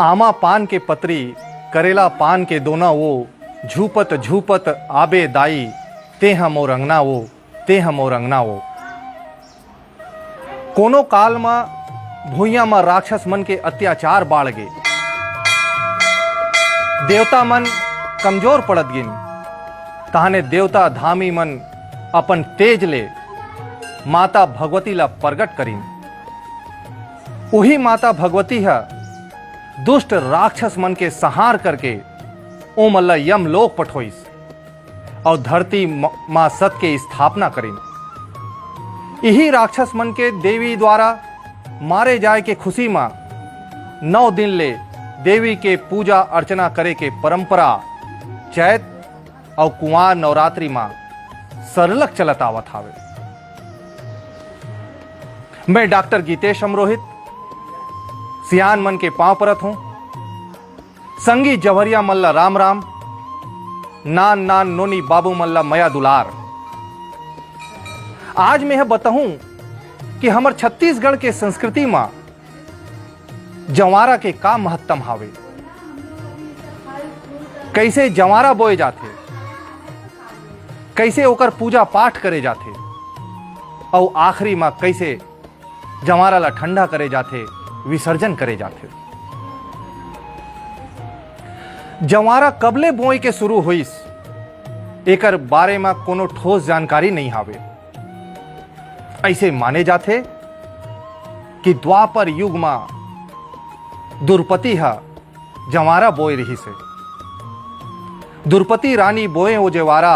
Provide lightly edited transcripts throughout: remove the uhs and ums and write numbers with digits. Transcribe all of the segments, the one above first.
आमा पान के पत्री करेला पान के दोना वो, झूपत झूपत आबे दाई, ते हम और अंगना वो, ते हम और अंगना वो। कोनो काल में भूइया में राक्षस मन के अत्याचार बाढ़ गे, देवता मन कमजोर पड़त गिन, तहाने देवता धामी मन अपन तेज ले माता भगवती ला प्रगट करीन। उही माता भगवती है दुष्ट राक्षस मन के संहार करके ओम अल्लाह यमलोक पठोइस और धरती मां सत के स्थापना करीन। यही राक्षस मन के देवी द्वारा मारे जाए के खुशी में 9 दिन ले देवी के पूजा अर्चना करे के परंपरा चैत और कुंवार नवरात्रि में सरलग चलत आवत हावे। मैं डॉक्टर गीतेश अमरोहित सियान मन के पांव परत हूं। संगी जवहरिया मल्ला राम राम, नान नान नोनी बाबू मल्ला मया दुलार। आज मैं यह बताऊं कि हमर छत्तीसगढ़ के संस्कृति में जंवारा के का महत्तम हावे, कैसे जंवारा बोए जाते, कैसे ओकर पूजा पाठ करे जाते और आखिरी में कैसे जंवारा ला ठंडा करे जाते, विसर्जन करे जाते। जंवारा कबले बोए के शुरू हुईस एकर बारे में कोनो ठोस जानकारी नहीं हावे। ऐसे माने जाते कि द्वापर युग में द्रुपदी हा जंवारा बोए रही से। द्रुपदी रानी बोए वो जवारा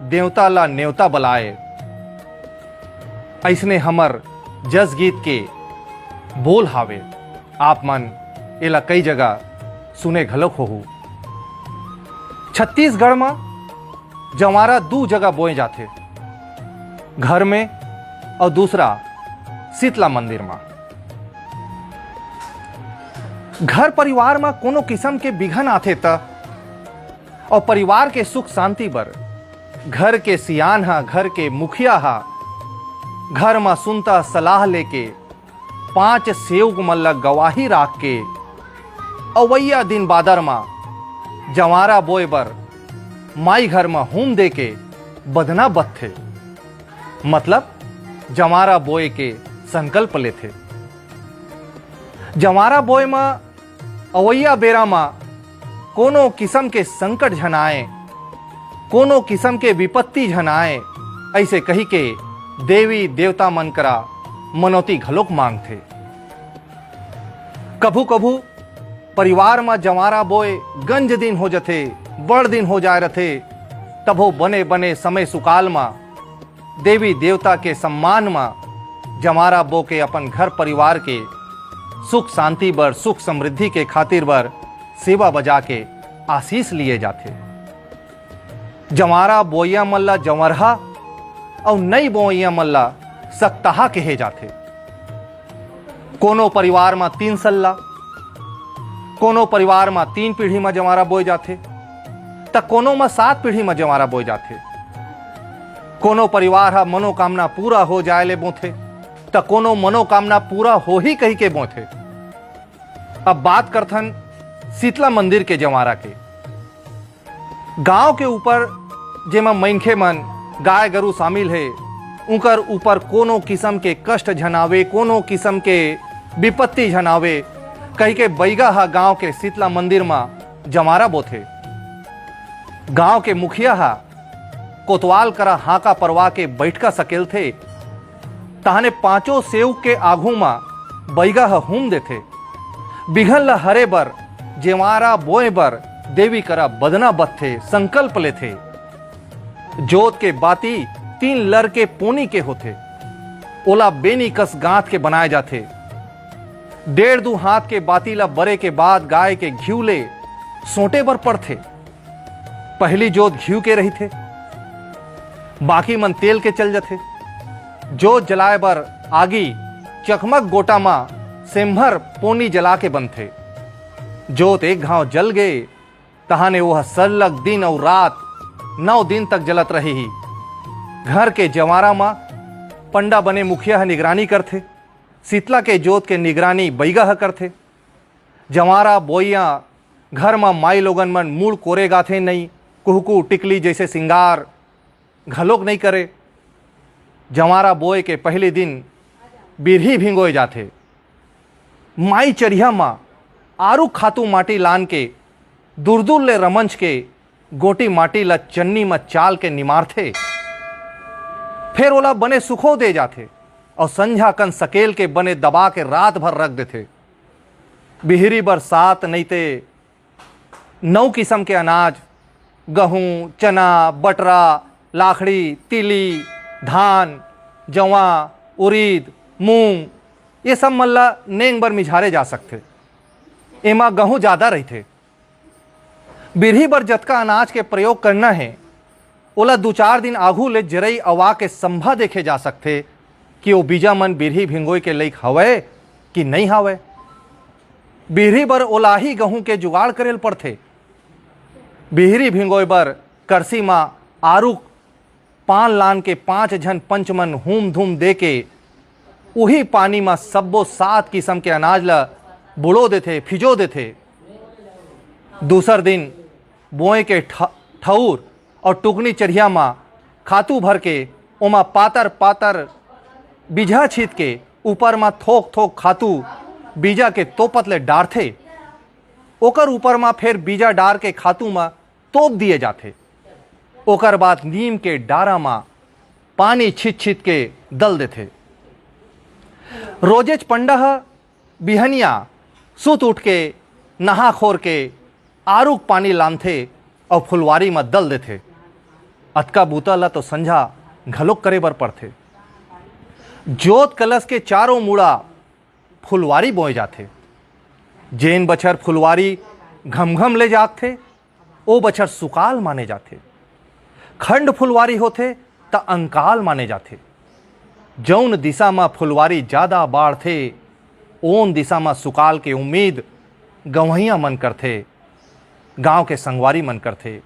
देवता ला नेवता बलाए। ऐसने हमर जस गीत के बोल हावे, आप मन एला कई जगह सुने घलोक होहू। छत्तीसगढ़ में जंवारा 2 जगह बोए जाते, घर में और दूसरा शीतला मंदिर में। घर परिवार में कोनो किस्म के बिघन आथे त और परिवार के सुख शांति बर घर के सियान हा, घर के मुखिया हा, घर में सुनता सलाह लेके 5 सेवक मल्ला गवाही राख के अवैया दिन बादर में जंवारा बोए बर माई घर में होम दे के बदना बत्थे, मतलब जंवारा बोए के संकल्प लेथे। जंवारा बोए में अवैया बेरा में कोनो किस्म के संकट झनाए, कोनो किस्म के विपत्ति झनाए, ऐसे कही के देवी देवता मन करा मनौती घलोक मांगथे। कभू कभू परिवार में जंवारा बोए गंज दिन हो जथे, बड़ दिन हो जाए रथे, तभो बने बने समय सुकाल में देवी देवता के सम्मान में जंवारा बो के अपन घर परिवार के सुख शांति बर, सुख समृद्धि के खातिर बर सेवा बजा के आशीष लिए जाते। जंवारा बोइया मल्ला जंवरहा और नई बोइया मल्ला सक्ताहा कहे जाते। कोनो परिवार में 3 सल्ला, कोनो परिवार में 3 पीढ़ी में जंवारा बोए जाते, त कोनो में 7 पीढ़ी में जंवारा बोए जाते। कोनो परिवार हा मनोकामना पूरा हो जाए ले बोथे, त कोनो मनोकामना पूरा हो ही कही के बोथे। अब बात करथन शीतला मंदिर के जंवारा के। गांव के ऊपर जेमा मनखे मन गाय गरु शामिल है, उनकर ऊपर कोनो किस्म के कष्ट झनावे, कोनो किस्म के विपत्ति झनावे कही के बैगा हा गांव के शीतला मंदिर में जंवारा बोथे। गांव के मुखिया हा कोतवाल करा हाका परवा के बैठका सकेल थे, तहाने 5 सेवक के आघू में बैगा हा हुम देथे। बिघन ला हरे बर जंवारा बोए बर देवी करा बदना बत्थे, संकल्प लेथे। जोत के बाती 3 लर के पोनी के होथे, ओला बेनी कस गांठ के बनाए जाथे। 1.5-2 हाथ के बाती ला बरे के बाद गाय के घीव ले सोटे बर पड़थे। पहली जोत घीव के रही थे, बाकी मन तेल के चल जाथे। जोत जलाए बर आगी चकमक गोटा मा सेम्भर पोनी जला के बनथे। जोत एक घाव जल गए, तहाने वह सरलग दिन और रात 9 दिन तक जलत रही ही। घर के जंवारा मा पंडा बने मुखिया निगरानी करथे। शीतला के जोत के निगरानी बैगा करथे। जवारा बोइया घर में माई लोगन मन मूड़ कोरे गाथे नहीं, कुहकू टिकली जैसे सिंगार घलोक नहीं करे। जवारा बोए के पहले दिन बिरही भिंगोए जाथे। माई चरिया माँ आरू खातू माटी लान के दूर दूर ले रमंच के गोटी माटी ला चन्नी में चाल के निमारथे। फिर ओला बने सुखो दे जाथे और संझा कन सकेल के बने दबा के रात भर रख देथे। बिहरी बरसात नहीं ते 9 किस्म के अनाज, गहूँ, चना, बटरा, लाखड़ी, तिली, धान, जवा, उरीद, मूंग, ये सब मल्ला नेंग बर मिझारे जा सकते। एमा गहूँ ज़्यादा रहते। बिरही बर जतका अनाज के प्रयोग करना है ओला 2-4 दिन आघू ले जरई अवा के संभा देखे जा सकते कि वो बीजा मन बिरही भिंगोई के लइक हवय कि नहीं हवय। बिरही बर ओलाही गहूँ के जुगाड़ करेल पड़थे। बिहरी भिंगोय बर करसी माँ आरुक 5 लान के 5 झन पंचमन हुम धूम दे के उही पानी में सब्बो 7 किस्म के अनाज ला बुड़ो देथे, फिजो देथे। दूसर दिन बोए के ठौर और टुकनी चरिया माँ खातू भर के ओमा पातर पातर बीजा छीत के ऊपर में थोक थोक खातू बीजा के तोपत ले डारथे। ओकर ऊपर में फिर बीजा डार के खातू में तोप दिए जाथे। ओकर बाद नीम के डारा में पानी छिट छिट के दल देथे। रोजेच पंडा बिहनिया सुत उठ के नहा खोर के आरुक पानी लानथे और फुलवारी में दल देथे। अतका बूता ला तो संझा घलोक करे बर पड़थे। जोत कलश के चारों मुड़ा फुलवारी बोए जाथे। जेन बछर फुलवारी घमघम ले जाथे ओ बछर सुकाल माने जाथे। खंड फुलवारी होथे त अंकाल माने जाथे। जौन दिशा में फुलवारी ज़्यादा बाढ़थे ओन दिशा में सुकाल के उम्मीद गवैया मन करथे, गांव के संगवारी मन करथे।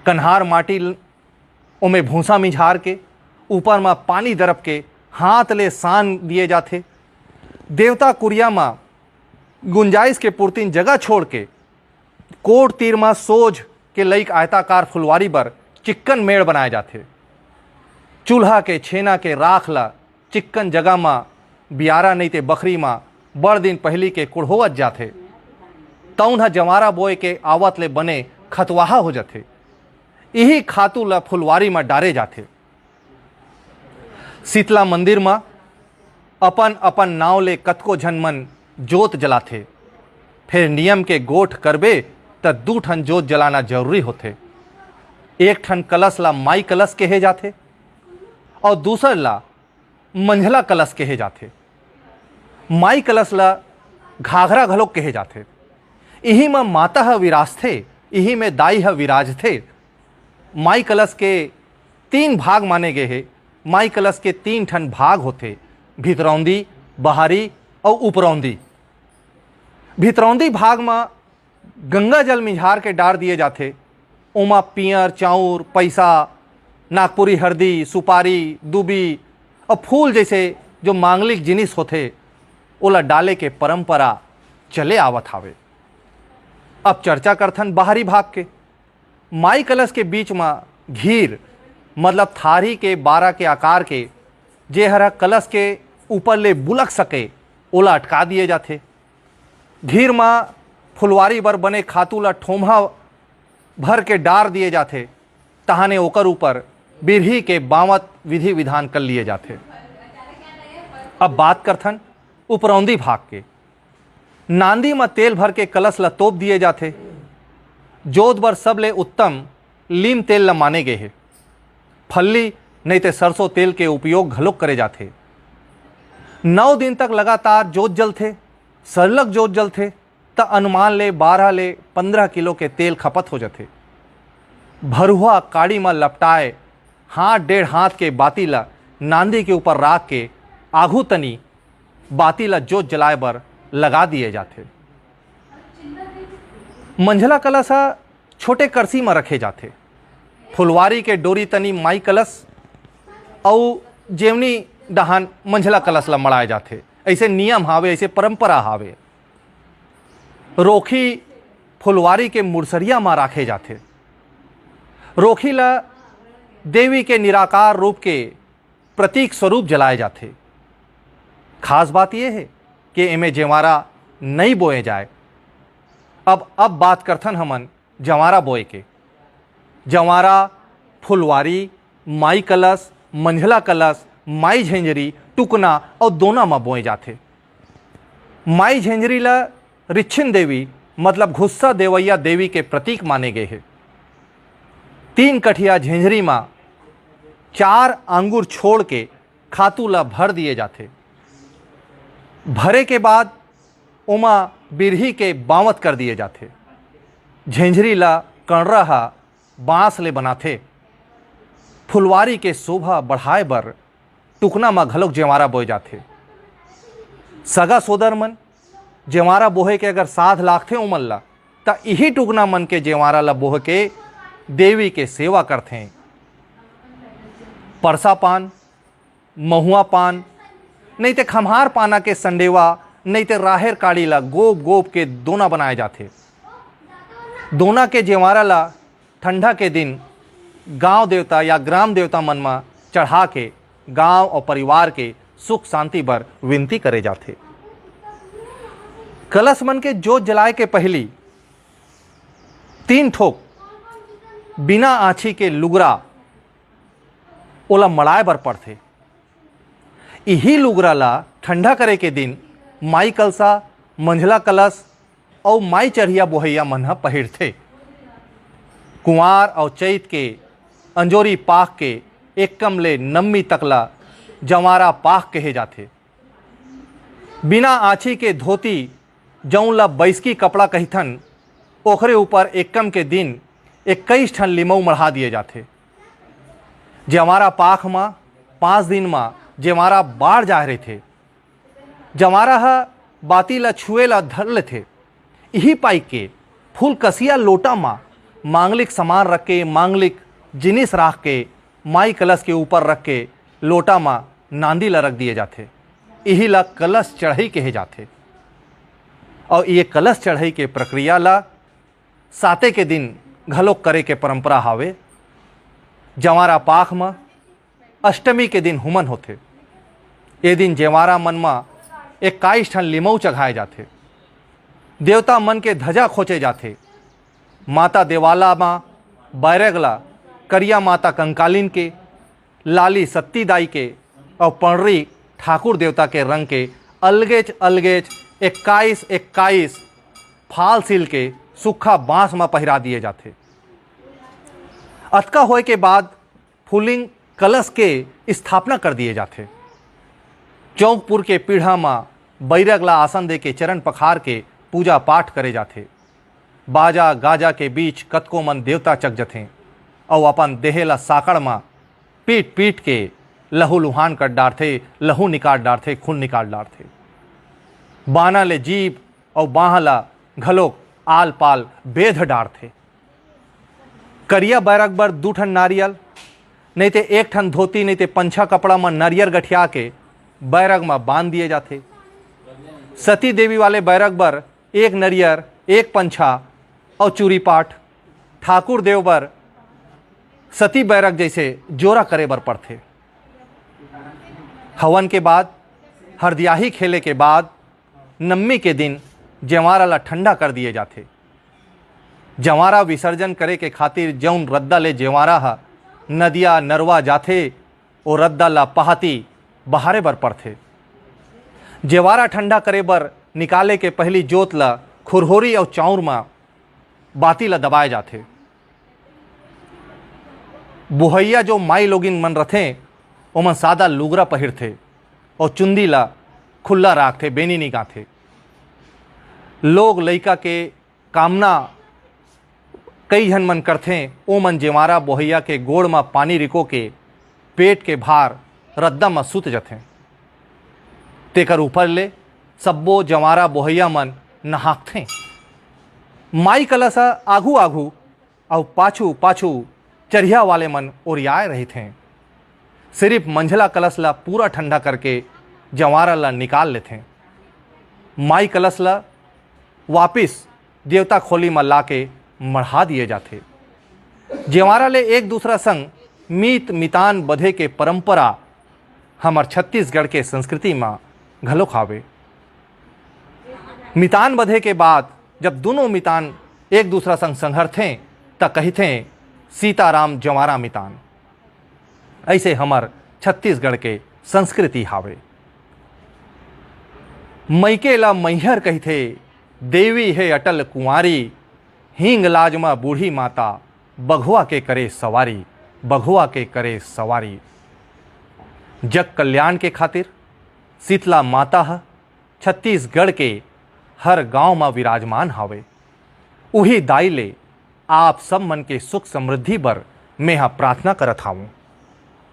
कन्हार माटी ओमे भूसा मिझार के ऊपर में पानी दरप के हाथ ले सान दिए जाथे। देवता कुरिया में गुंजाइश के पुरतिन जगह छोड़ के कोट तीर में सोज के लइक आयताकार फुलवारी बर चिक्कन मेड़ बनाए जाथे। चूल्हा के छेना के राख ला चिक्कन जगह में बियारा नहीं ते बखरी में बड़ दिन पहली के कुड़होवत जाथे। तौन जवारा बोए के आवत ले बने खतवाहा हो जाथे। यही खातू ला फुलवारी में डारे जाथे। शीतला मंदिर में अपन अपन नाव ले कतको झन मन जोत जलाथे। फिर नियम के गोठ करबे त 2 ठन जोत जलाना जरूरी होथे। एक ठन कलश ला माई कलश कहे जाथे और दूसर ला मंझला कलश कहे जाथे। माई कलश ला घाघरा घलोक कहे जाथे। इही में माता ह विराजथे, इही में दाई ह विराजथे। माई कलश के 3 भाग माने गए हैं। माई कलश के 3 ठन भाग होते, भितरौंदी, बहारी और उपरौंदी। भितरौंदी भाग में गंगा जल मिझार के डार दिए जाते। ओमा पियर, चाउर, पैसा, नागपुरी हरदी, सुपारी, दूबी और फूल जैसे जो मांगलिक जिनिस होते ओला डाले के परंपरा चले आवत हावे। अब चर्चा करथन बाहरी भाग के। माई कलश के बीच में घीर मतलब थारी के 12 के आकार के जे हरा कलश के ऊपर ले बुलक सके ओला अटका दिए जाते। घीर में फुलवारी बर बने खातू ला ठोम्हा भर के डार दिए जाते। तहाने ओकर ऊपर बिरही के बावत विधि विधान कर लिए जाते। अब बात करथन उपरौंदी भाग के। नांदी में तेल भर के कलश ला तोप दिए जाते। जोत बर सबले उत्तम लीम तेल ला माने गए हैं। फल्ली नहीं ते सरसों तेल के उपयोग घलोक करे जाते। 9 दिन तक लगातार जोत जलथे, सरलग जोत जलथे त अनुमान ले 12 ले 15 किलो के तेल खपत हो जाते। भरुआ काड़ी में लपटाए हाथ 1.5 हाथ के बाती ला नांदी के ऊपर राख के आघू तनी बाती ला जोत जलाए बर लगा दिए जाते। मंझला कलश छोटे करसी में रखे जाते। फुलवारी के डोरी तनी माई कलश और जेवनी डहान मंझला कलश ला मड़ाए जाते। ऐसे नियम हावे, ऐसे परंपरा हावे। रोखी फुलवारी के मुरसरिया में राखे जाते। रोखी ला देवी के निराकार रूप के प्रतीक स्वरूप जलाए जाते। खास बात यह है कि इमें जवारा नहीं बोए जाए। अब बात करथन हमन जवारा बोए के। जवारा फुलवारी, माई कलश, मंझला कलश, माई झेंझरी, टुकना और दोना में बोए जाते। माई झेंझरी ला रिच्छिन देवी मतलब गुस्सा देवैया देवी के प्रतीक माने गए हैं। 3 कठिया झेंझरी में 4 अंगूर छोड़ के खातू ला भर दिए जाते। भरे के बाद उमा बिरही के बावत कर दिए जाते। झेंझरी ला कणरा बांस ले बनाते। फुलवारी के शोभा बढ़ाए बर टुकना में घलोक जेवारा बोए जाते। सगा सोदर मन जेवारा बोहे के अगर साध लाखते उमन ला त यही टुकना मन के जेवारा ला बोह के देवी के सेवा करते। परसा पान, महुआ पान, नहीं तो खम्हार पाना के संडेवा, नहीं तो राहेर काड़ी ला गोप गोप के दोना बनाए जाते। दोना के जेवारा ला ठंडा के दिन गांव देवता या ग्राम देवता मन में चढ़ा के गांव और परिवार के सुख शांति बर विनती करे जाते। कलश मन के जोत जलाए के पहली 3 ठोक बिना आछी के लुगरा ओला मड़ाए बर पड़थे। यही लुगरा ला ठंडा करे के दिन माई कलसा, मंझला कलश और माई चढ़िया बोहैया मन ह पहिरथे। कुंवार और चैत के अंजोरी पाख के एकम ले नम्मी तकला जवारा पाख कहे जाते। बिना आछी के धोती जौन ला बैसकी कपड़ा कहिथन, ओखरे ऊपर एकम के दिन 21 ठन लिमऊ मढ़ा दिए जाते। जवारा पाख में 5 दिन में जवारा बाढ़ जा रहे थे। जवारा बाती ला छुए ला धर ले थे। यही पाई के फूल कसिया लोटा में मांगलिक सामान रख के, मांगलिक जिनिस रख के माई कलश के ऊपर रख के लोटा में नांदी ला रख दिए जाते। यही ला कलश चढ़ाई कहे जाते। और ये कलश चढ़ाई के प्रक्रिया ला साते के दिन घलोक करे के परंपरा हावे। जवारा पाख में अष्टमी के दिन हुमन होते। ये दिन जवारा मन में 21 ठन लिमऊ चढ़ाए जाते। देवता मन के ध्वजा खोचे जाते। माता देवाला में बैरगला करिया माता कंकालिन के, लाली सत्ती दाई के और पंडरी ठाकुर देवता के रंग के अलगेच अलगेच 21 फाल सिल के सूखा बांस में पहिरा दिए जाते। अतका होए के बाद फूलिंग कलश के स्थापना कर दिए जाते। चौकपुर के पीढ़ा में बैरगला आसन दे के चरण पखार के पूजा पाठ करे जाते। बाजा गाजा के बीच कतको मन देवता चक जथे और अपन देहेला साकड़ में पीट पीट के लहू लुहान कर डारथे, लहू निकाल डारथे, खून निकाल डारथे। बाना ले जीभ और बाहला घलोक आल पाल बेध डारथे। करिया बैरग बर 2 ठन नारियल, नहीं तो 1 ठन धोती, नहीं तो पंछा कपड़ा में नारियल गठिया के बैरग में बांध दिए जाते। सती देवी वाले बैरग बर 1 नरियर, 1 पंछा और चूरी पाठ। ठाकुर देव बर सती बैरग जैसे जोरा करे बर पड़थे। हवन के बाद हरदियाही खेले के बाद नम्मी के दिन जवारा ला ठंडा कर दिए जाते। जवारा विसर्जन करे के खातिर जौन रद्दा ले जवारा हा नदिया नरवा जाथे ओ रद्दा ला पहाती बहारे बर पड़थे। जवारा ठंडा करे बर निकाले के पहली जोत ला खुरहोरी और चाउर में बाती ला दबाए जाते। बुहैया जो माई लोगिन मन रथे ओमन सादा लुगरा पहिरथे और चुंदी ला खुल्ला राखथे, बेनी नहीं गाथे। लोग लइका के कामना कई जन मन करथे, ओ मन जेवारा बोहैया के गोड़ में पानी रिको के पेट के भार रद्दा में सुत जथे। तेकर ऊपर ले सब्बो जवारा बोहैया मन नहाकथे। माई कलश आघू आघू और पाछू पाछू चरिया वाले मन ओरियाए रही थे। सिर्फ मंझला कलश ला पूरा ठंडा करके जवारा ला निकाल लेते। माई कलश ला वापिस देवता खोली में ला के मढ़ा दिए जाते। जेवारा ले एक दूसरा संग मीत मितान बधे के परंपरा हमार छत्तीसगढ़ के संस्कृति में घलो खावे। मितान बधे के बाद जब दोनों मितान एक दूसरा संग संघर्थे त कहते सीताराम जवारा मितान। ऐसे हमार छत्तीसगढ़ के संस्कृति हावे। मैके ला मैहर कहते, देवी है अटल कुंवारी, हींग लाज में बूढ़ी माता, बघुआ के करे सवारी, बघुआ के करे सवारी। जग कल्याण के खातिर शीतला माता है छत्तीसगढ़ के हर गांव में विराजमान हावे। उही दाई ले आप सब मन के सुख समृद्धि बर मैं यहाँ प्रार्थना करत हाऊँ।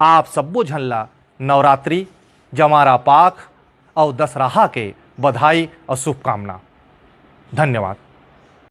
आप सबो झन ला नवरात्रि, जमारा पाख और दशहरा के बधाई और शुभकामना। धन्यवाद।